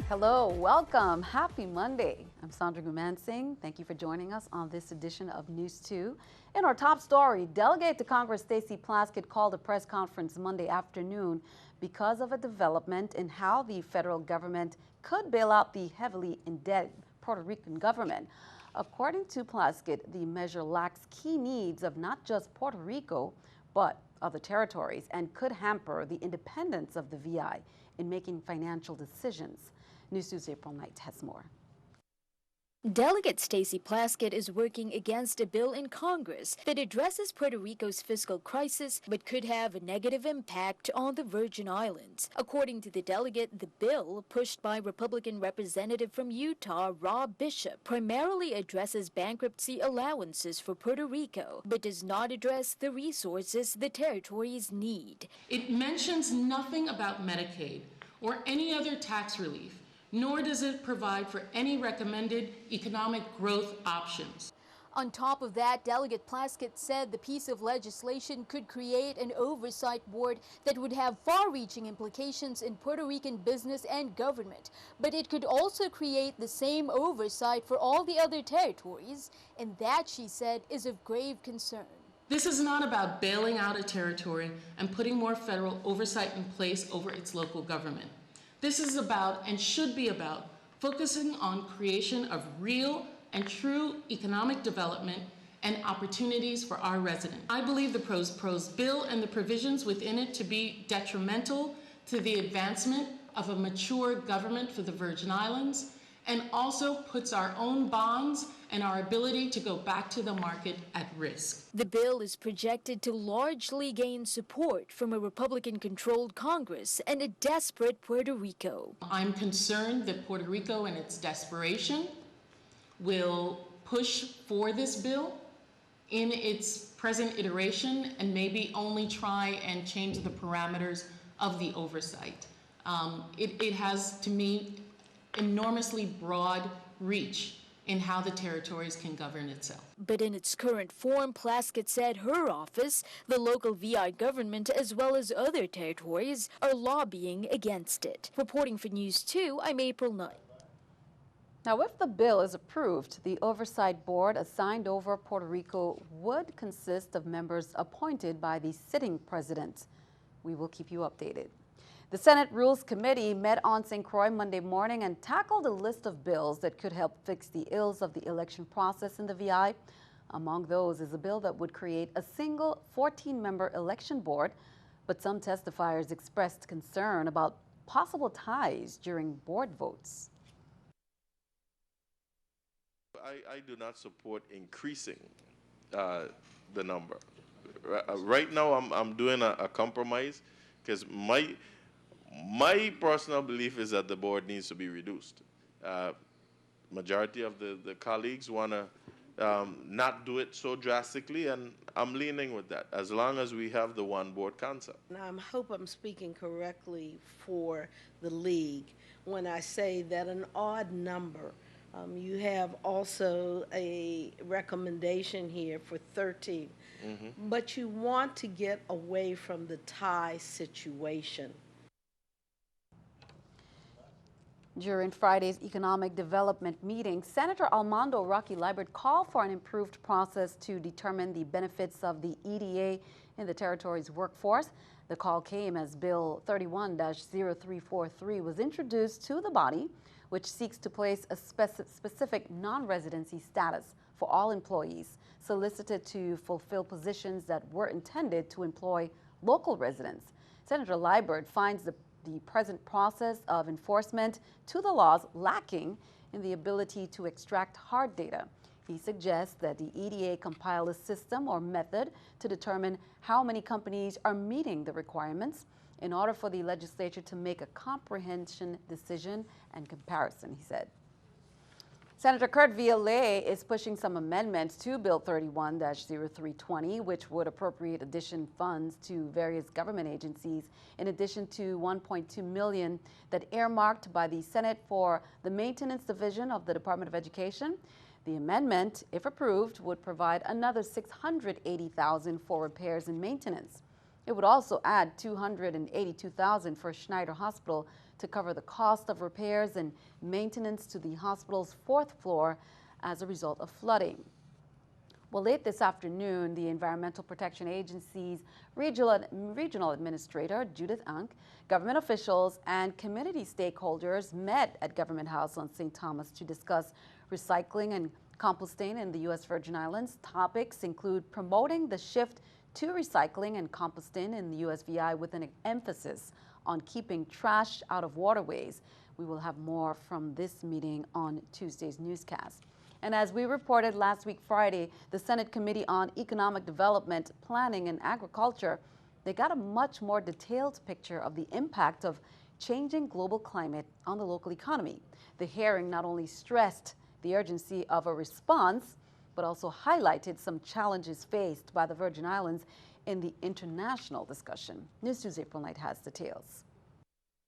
Hello, welcome. Happy Monday. I'm Sandra Gumansing. Thank you for joining us on this edition of News 2. In our top story, Delegate to Congress Stacey Plaskett called a press conference Monday afternoon because of a development in how the federal government could bail out the heavily indebted Puerto Rican government. According to Plaskett, the measure lacks key needs of not just Puerto Rico, but other territories and could hamper the independence of the VI in making financial decisions. News 2's April Knight has more. Delegate Stacey Plaskett is working against a bill in Congress that addresses Puerto Rico's fiscal crisis but could have a negative impact on the Virgin Islands. According to the delegate, the bill, pushed by Republican Representative from Utah, Rob Bishop, primarily addresses bankruptcy allowances for Puerto Rico, but does not address the resources the territories need. It mentions nothing about Medicaid or any other tax relief, nor does it provide for any recommended economic growth options. On top of that, Delegate Plaskett said the piece of legislation could create an oversight board that would have far-reaching implications in Puerto Rican business and government. But it could also create the same oversight for all the other territories, and that, she said, is of grave concern. This is not about bailing out a territory and putting more federal oversight in place over its local government. This is about, and should be about, focusing on creation of real and true economic development and opportunities for our residents. I believe the proposed bill and the provisions within it to be detrimental to the advancement of a mature government for the Virgin Islands, and also puts our own bonds and our ability to go back to the market at risk. The bill is projected to largely gain support from a Republican-controlled Congress and a desperate Puerto Rico. I'm concerned that Puerto Rico, in its desperation, will push for this bill in its present iteration and maybe only try and change the parameters of the oversight. It has, to me, enormously broad reach in how the territories can govern itself. But in its current form, Plaskett said her office, the local VI government, as well as other territories, are lobbying against it. Reporting for News 2, I'm April Knight. Now, if the bill is approved, the Oversight Board assigned over Puerto Rico would consist of members appointed by the sitting president. We will keep you updated. The Senate Rules Committee met on St. Croix Monday morning and tackled a list of bills that could help fix the ills of the election process in the VI. Among those is a bill that would create a single 14-member election board, but some testifiers expressed concern about possible ties during board votes. I do not support increasing the number. Right now I'm doing a compromise because my personal belief is that the board needs to be reduced. Majority of the colleagues want to not do it so drastically, and I'm leaning with that, as long as we have the one board concept. Now, I hope I'm speaking correctly for the league when I say that an odd number, you have also a recommendation here for 13, but you want to get away from the tie situation. During Friday's economic development meeting, Senator Armando Rocky Liburd called for an improved process to determine the benefits of the EDA in the territory's workforce. The call came as Bill 31-0343 was introduced to the body, which seeks to place a specific non-residency status for all employees solicited to fulfill positions that were intended to employ local residents. Senator Liburd finds the present process of enforcement to the laws lacking in the ability to extract hard data. He suggests that the EDA compile a system or method to determine how many companies are meeting the requirements in order for the legislature to make a comprehension decision and comparison, he said. Senator Kurt Violet is pushing some amendments to Bill 31-0320, which would appropriate additional funds to various government agencies, in addition to $1.2 million that earmarked by the Senate for the Maintenance Division of the Department of Education. The amendment, if approved, would provide another $680,000 for repairs and maintenance. It would also add $282,000 for Schneider Hospital to cover the cost of repairs and maintenance to the hospital's 4th floor as a result of flooding. Well, late this afternoon, the Environmental Protection Agency's regional administrator, Judith Unk, government officials, and community stakeholders met at Government House on St. Thomas to discuss recycling and composting in the U.S. Virgin Islands. Topics include promoting the shift to recycling and composting in the USVI with an emphasis on keeping trash out of waterways. We will have more from this meeting on Tuesday's newscast. And as we reported last week Friday, the Senate Committee on Economic Development, Planning, and Agriculture, they got a much more detailed picture of the impact of changing global climate on the local economy. The hearing not only stressed the urgency of a response, but also highlighted some challenges faced by the Virgin Islands in the international discussion. NEWS2's April Knight has details.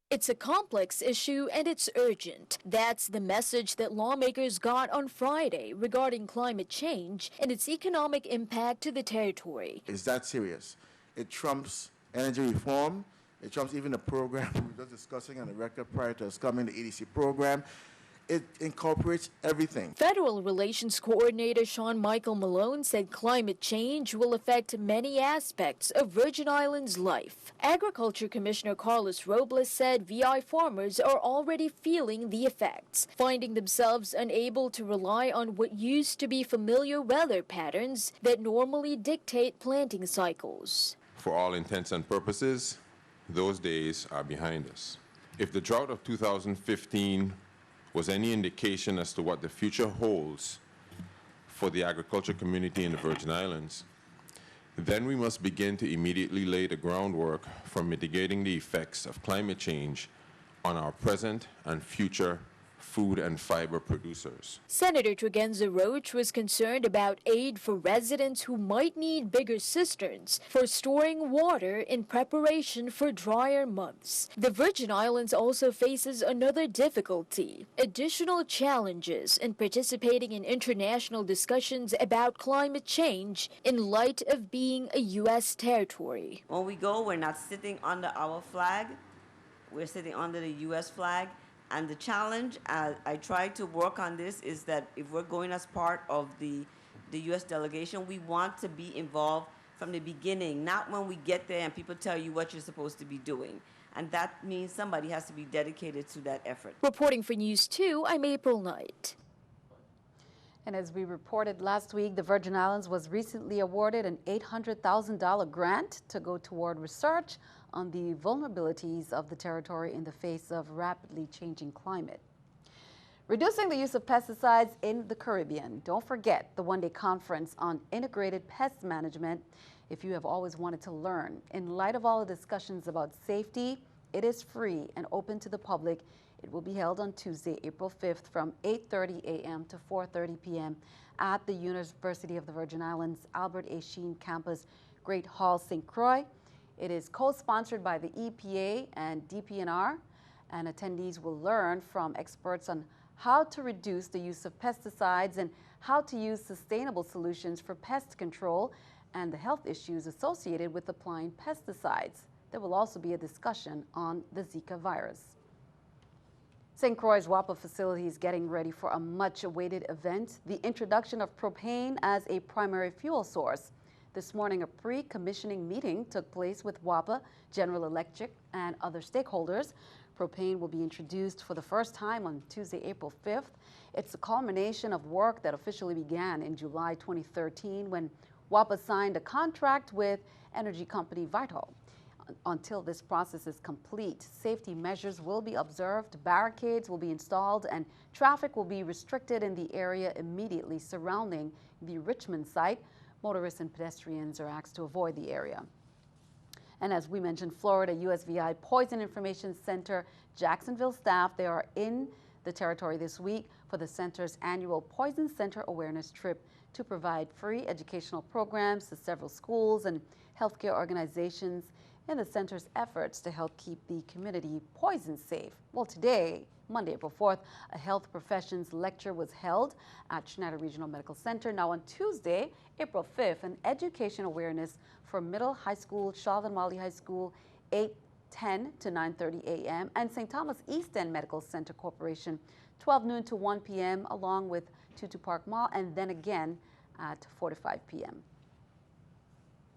It's a complex issue and it's urgent. That's the message that lawmakers got on Friday regarding climate change and its economic impact to the territory. It's that serious. It trumps energy reform. It trumps even the program we were just discussing on the record prior to us coming, the EDC program. It incorporates everything. Federal Relations Coordinator Sean Michael Malone said climate change will affect many aspects of Virgin Islands life. Agriculture Commissioner Carlos Robles said VI farmers are already feeling the effects, finding themselves unable to rely on what used to be familiar weather patterns that normally dictate planting cycles. For all intents and purposes, those days are behind us. If the drought of 2015 was any indication as to what the future holds for the agriculture community in the Virgin Islands, then we must begin to immediately lay the groundwork for mitigating the effects of climate change on our present and future food and fiber producers. Senator Tregenza Roach was concerned about aid for residents who might need bigger cisterns for storing water in preparation for drier months. The Virgin Islands also faces another difficulty: additional challenges in participating in international discussions about climate change in light of being a U.S. territory. When we go, we're not sitting under our flag, we're sitting under the U.S. flag. And the challenge, as I try to work on this, is that if we're going as part of the U.S. delegation, we want to be involved from the beginning, not when we get there and people tell you what you're supposed to be doing. And that means somebody has to be dedicated to that effort. Reporting for NEWS2, I'm April Knight. And as we reported last week, the Virgin Islands was recently awarded an $800,000 grant to go toward research on the vulnerabilities of the territory in the face of rapidly changing climate. Reducing the use of pesticides in the Caribbean. Don't forget the one-day conference on integrated pest management if you have always wanted to learn. In light of all the discussions about safety, it is free and open to the public. It will be held on Tuesday, April 5th from 8:30 a.m. to 4:30 p.m. at the University of the Virgin Islands Albert A. Sheen Campus, Great Hall, St. Croix. It is co-sponsored by the EPA and DPNR, and attendees will learn from experts on how to reduce the use of pesticides and how to use sustainable solutions for pest control and the health issues associated with applying pesticides. There will also be a discussion on the Zika virus. St. Croix's WAPA facility is getting ready for a much-awaited event, the introduction of propane as a primary fuel source. This morning, a pre-commissioning meeting took place with WAPA, General Electric, and other stakeholders. Propane will be introduced for the first time on Tuesday, April 5th. It's a culmination of work that officially began in July 2013 when WAPA signed a contract with energy company Vital. Until this process is complete, safety measures will be observed, barricades will be installed, and traffic will be restricted in the area immediately surrounding the Richmond site. Motorists and pedestrians are asked to avoid the area. And as we mentioned, Florida USVI Poison Information Center Jacksonville staff, they are in the territory this week for the center's annual Poison Center Awareness Trip to provide free educational programs to several schools and healthcare organizations in the center's efforts to help keep the community poison safe. Well, today, Monday, April 4th, a health professions lecture was held at Schneider Regional Medical Center. Now on Tuesday, April 5th, an education awareness for middle high school, Charlotte Mali High School, 8:10 to 9:30 a.m. and St. Thomas East End Medical Center Corporation, 12 noon to 1 p.m. along with Tutu Park Mall, and then again at 4 to 5 p.m.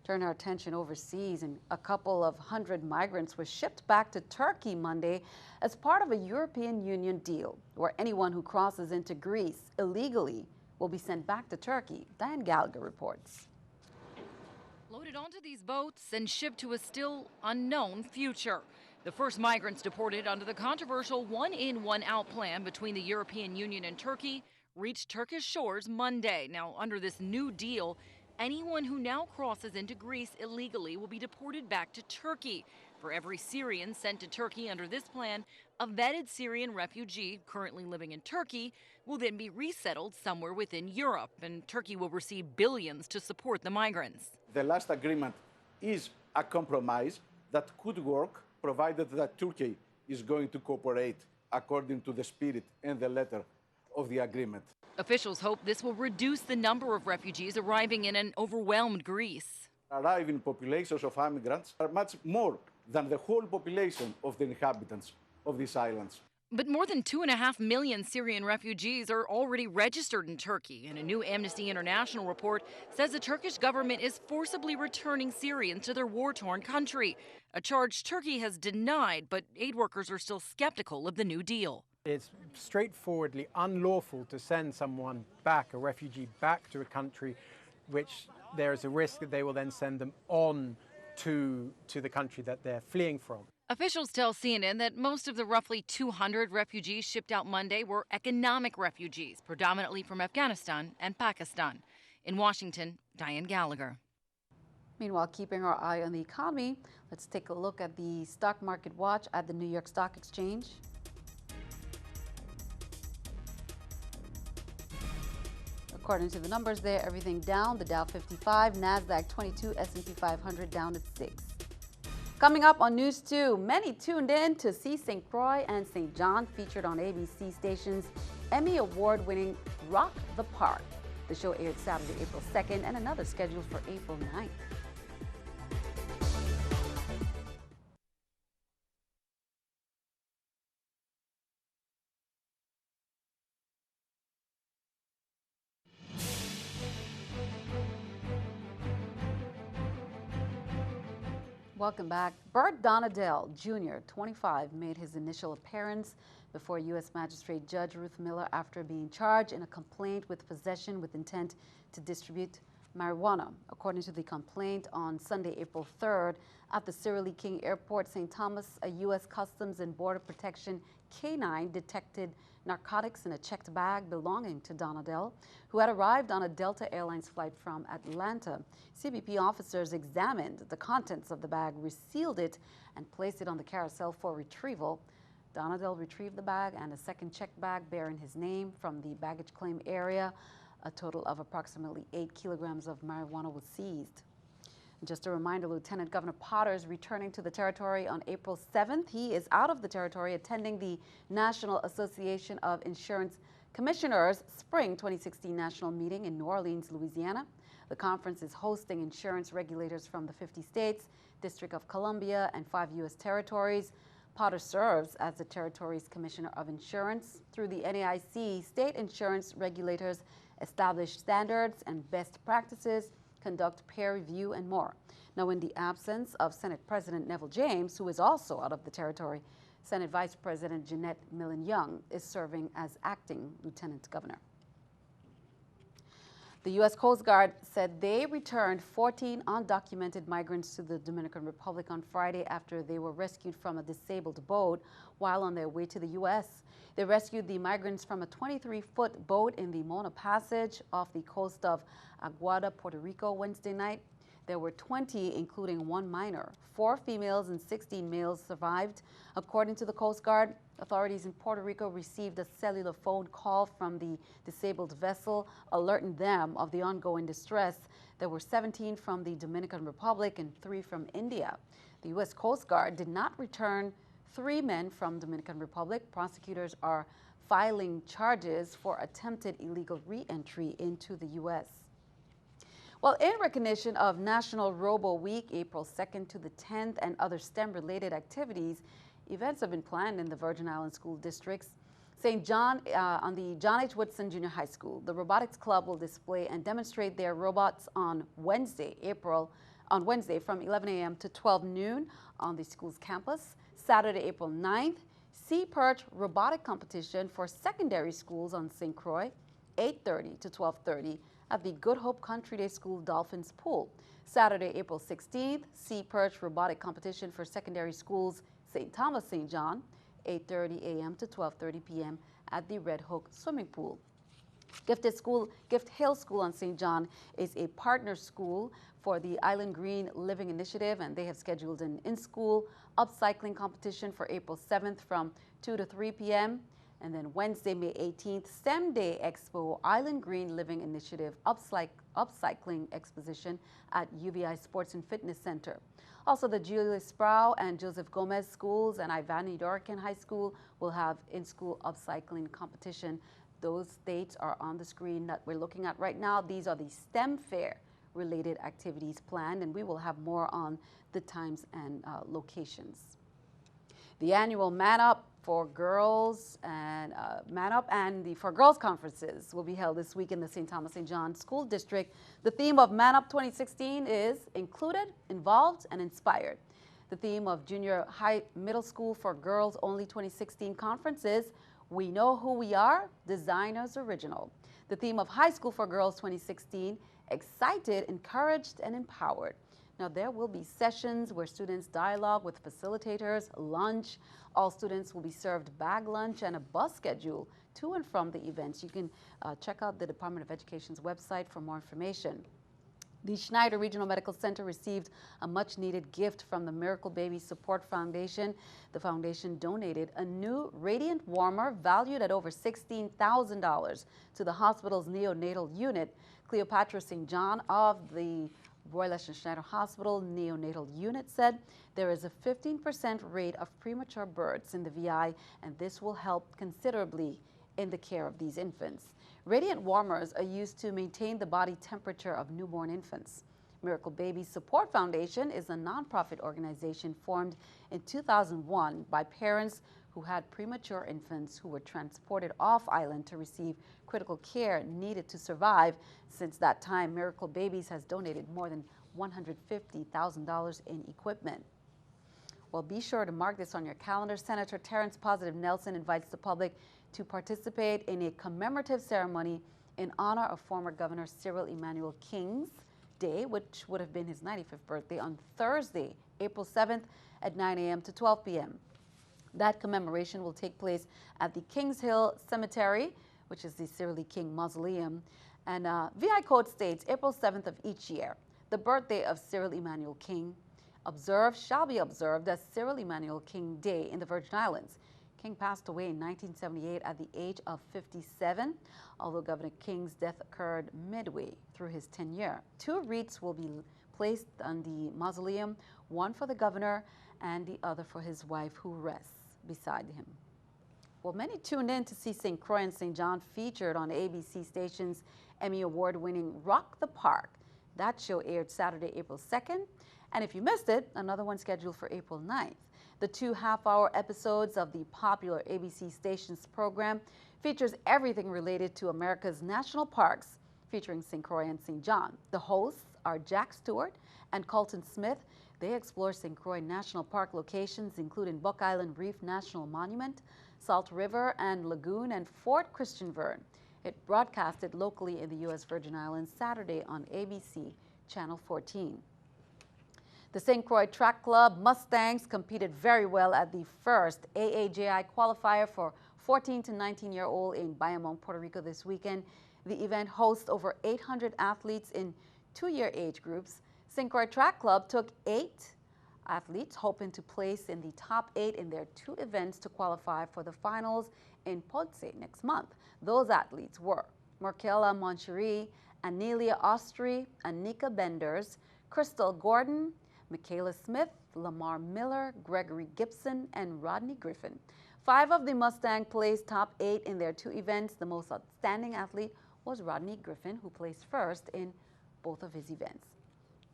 Turn our attention overseas, and a couple of hundred migrants were shipped back to Turkey Monday as part of a European Union deal where anyone who crosses into Greece illegally will be sent back to Turkey. Diane Gallagher reports. Loaded onto these boats and shipped to a still unknown future. The first migrants deported under the controversial one-in, one-out plan between the European Union and Turkey reached Turkish shores Monday. Now, under this new deal, anyone who now crosses into Greece illegally will be deported back to Turkey. For every Syrian sent to Turkey under this plan, a vetted Syrian refugee currently living in Turkey will then be resettled somewhere within Europe, and Turkey will receive billions to support the migrants. The last agreement is a compromise that could work, provided that Turkey is going to cooperate according to the spirit and the letter of the agreement. Officials hope this will reduce the number of refugees arriving in an overwhelmed Greece. Arriving populations of migrants are much more than the whole population of the inhabitants of these islands. But more than 2.5 million Syrian refugees are already registered in Turkey, and a new Amnesty International report says the Turkish government is forcibly returning Syrians to their war-torn country, a charge Turkey has denied, but aid workers are still skeptical of the new deal. It's straightforwardly unlawful to send someone back, a refugee back to a country which there is a risk that they will then send them on to the country that they're fleeing from. Officials tell CNN that most of the roughly 200 refugees shipped out Monday were economic refugees, predominantly from Afghanistan and Pakistan. In Washington, Diane Gallagher. Meanwhile, keeping our eye on the economy, let's take a look at the stock market watch at the New York Stock Exchange. According to the numbers there, everything down. The Dow 55, NASDAQ 22, S&P 500 down at 6. Coming up on News 2, many tuned in to see St. Croix and St. John featured on ABC station's Emmy Award-winning Rock the Park. The show aired Saturday, April 2nd, and another scheduled for April 9th. Welcome back. Bert Donadell Jr., 25, made his initial appearance before U.S. Magistrate Judge Ruth Miller after being charged in a complaint with possession with intent to distribute marijuana. According to the complaint, on Sunday, April 3rd, at the Cyril King Airport, St. Thomas, a U.S. Customs and Border Protection K-9 detected narcotics in a checked bag belonging to Donadell, who had arrived on a Delta Airlines flight from Atlanta. CBP officers examined the contents of the bag, resealed it, and placed it on the carousel for retrieval. Donadell retrieved the bag and a second checked bag bearing his name from the baggage claim area. A total of approximately 8 kilograms of marijuana was seized. Just a reminder, Lieutenant Governor Potter is returning to the territory on April 7th. He is out of the territory attending the National Association of Insurance Commissioners Spring 2016 National Meeting in New Orleans, Louisiana. The conference is hosting insurance regulators from the 50 states, District of Columbia, and 5 U.S. territories. Potter serves as the territory's Commissioner of Insurance. Through the NAIC, state insurance regulators establish standards and best practices, conduct peer review, and more. Now, in the absence of Senate President Neville James, who is also out of the territory, Senate Vice President Jeanette Millen-Young is serving as acting Lieutenant Governor. The U.S. Coast Guard said they returned 14 undocumented migrants to the Dominican Republic on Friday after they were rescued from a disabled boat while on their way to the U.S. They rescued the migrants from a 23-foot boat in the Mona Passage off the coast of Aguada, Puerto Rico, Wednesday night. There were 20, including 1 minor. 4 females and 16 males survived. According to the Coast Guard, authorities in Puerto Rico received a cellular phone call from the disabled vessel, alerting them of the ongoing distress. There were 17 from the Dominican Republic and 3 from India. The U.S. Coast Guard did not return 3 men from Dominican Republic. Prosecutors are filing charges for attempted illegal re-entry into the U.S. Well, in recognition of National Robo Week, April 2nd to the 10th, and other STEM-related activities, events have been planned in the Virgin Islands school districts. St. John, on the John H. Woodson Junior High School, the Robotics Club will display and demonstrate their robots on Wednesday from 11 a.m. to 12 noon on the school's campus. Saturday, April 9th, Sea Perch Robotic Competition for secondary schools on St. Croix, 8:30 to 12:30 at the Good Hope Country Day School Dolphins Pool. Saturday, April 16th, Sea Perch Robotic Competition for secondary schools, St. Thomas St. John, 8:30 a.m. to 12:30 p.m. at the Red Hook Swimming Pool. Gift Hill School on St. John is a partner school for the Island Green Living Initiative, and they have scheduled an in-school upcycling competition for April 7th from 2 to 3 p.m. And then Wednesday, May 18th, STEM Day Expo, Island Green Living Initiative Upcycling Exposition at UVI Sports and Fitness Center. Also, the Julius Sproul and Joseph Gomez schools and Ivani Dorican High School will have in-school upcycling competition. Those dates are on the screen that we're looking at right now. These are the STEM Fair related activities planned, and we will have more on the times and locations. The annual Man Up for Girls and the For Girls conferences will be held this week in the St. Thomas St. John School District. The theme of Man Up 2016 is Included, Involved, and Inspired. The theme of Junior High Middle School for Girls Only 2016 conference is We Know Who We Are, Designers Original. The theme of High School for Girls 2016, Excited, Encouraged, and Empowered. Now, there will be sessions where students dialogue with facilitators, lunch. All students will be served bag lunch and a bus schedule to and from the events. You can check out the Department of Education's website for more information. The Schneider Regional Medical Center received a much-needed gift from the Miracle Baby Support Foundation. The foundation donated a new radiant warmer valued at over $16,000 to the hospital's neonatal unit. Cleopatra St. John of the Royal Leicester Schneider Hospital neonatal unit said there is a 15% rate of premature births in the VI, and this will help considerably in the care of these infants. Radiant warmers are used to maintain the body temperature of newborn infants. Miracle Baby Support Foundation is a nonprofit organization formed in 2001 by parents who had premature infants who were transported off island to receive critical care needed to survive. Since that time, Miracle Babies has donated more than $150,000 in equipment. Well, be sure to mark this on your calendar. Senator Terrence Positive Nelson invites the public to participate in a commemorative ceremony in honor of former Governor Cyril Emmanuel King's Day, which would have been his 95th birthday, on Thursday, April 7th at 9 a.m. to 12 p.m. That commemoration will take place at the Kings Hill Cemetery, which is the Cyril E. King Mausoleum. And VI code states April 7th of each year, the birthday of Cyril Emmanuel King shall be observed as Cyril Emmanuel King Day in the Virgin Islands. King passed away in 1978 at the age of 57, although Governor King's death occurred midway through his tenure. 2 wreaths will be placed on the mausoleum, one for the governor and the other for his wife, who rests beside him. Well, many tuned in to see St. Croix and St. John featured on ABC station's Emmy Award-winning Rock the Park. That show aired Saturday, April 2nd, and if you missed it, another one scheduled for April 9th. The 2 half-hour episodes of the popular ABC station's program features everything related to America's national parks, featuring St. Croix and St. John. The hosts are Jack Stewart and Colton Smith. They explore St. Croix National Park locations, including Buck Island Reef National Monument, Salt River and Lagoon, and Fort Christian Verne. It broadcasted locally in the U.S. Virgin Islands Saturday on ABC Channel 14. The St. Croix Track Club Mustangs competed very well at the first AAJI qualifier for 14 to 19-year-old in Bayamon, Puerto Rico this weekend. The event hosts over 800 athletes in 2-year age groups. St. Track Club took 8 athletes, hoping to place in the top 8 in their 2 events to qualify for the finals in Ponce next month. Those athletes were Markela Moncherie, Anelia Ostry, Anika Benders, Crystal Gordon, Michaela Smith, Lamar Miller, Gregory Gibson, and Rodney Griffin. 5 of the Mustang placed top 8 in their 2 events. The most outstanding athlete was Rodney Griffin, who placed first in both of his events.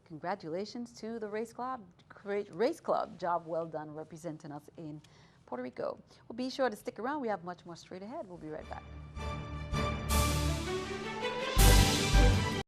Congratulations to the race club. Great race club. Job well done representing us in Puerto Rico. Well, be sure to stick around. We have much more straight ahead. We'll be right back.